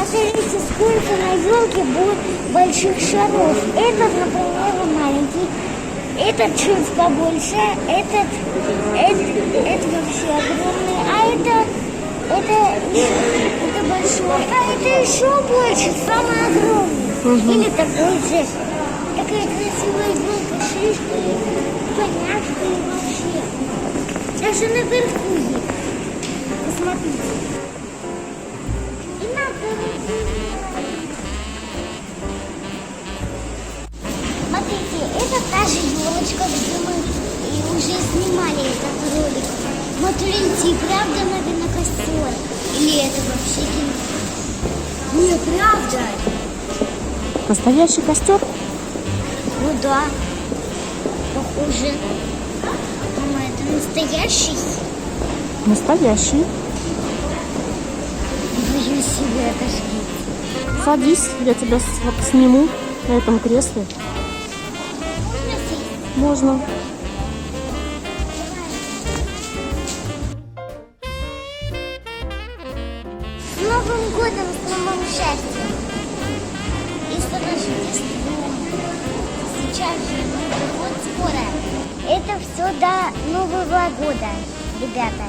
Посмотрите, сколько на елке будет больших шаров. Этот, например, маленький. Этот чуть побольше. Этот вообще огромный. А это большой. А это еще больше, самый огромный. Или такой же. Такая красивая елка, шишка, понятка и вообще. Даже наверху есть. Посмотрите. И смотрите, это та же елочка, где мы уже снимали этот ролик. Смотрите, и правда надо на костер. Или это вообще кино? Не, правда. Настоящий костер? Ну да. Похоже. Мама, это настоящий? Настоящий. Боюсь себе отожгить. Садись, я тебя сниму на этом кресле. Можно сесть? Можно. С Новым годом, с новым счастьем. И с Рождеством. Сейчас же вот скоро. Это все до Нового года, ребята.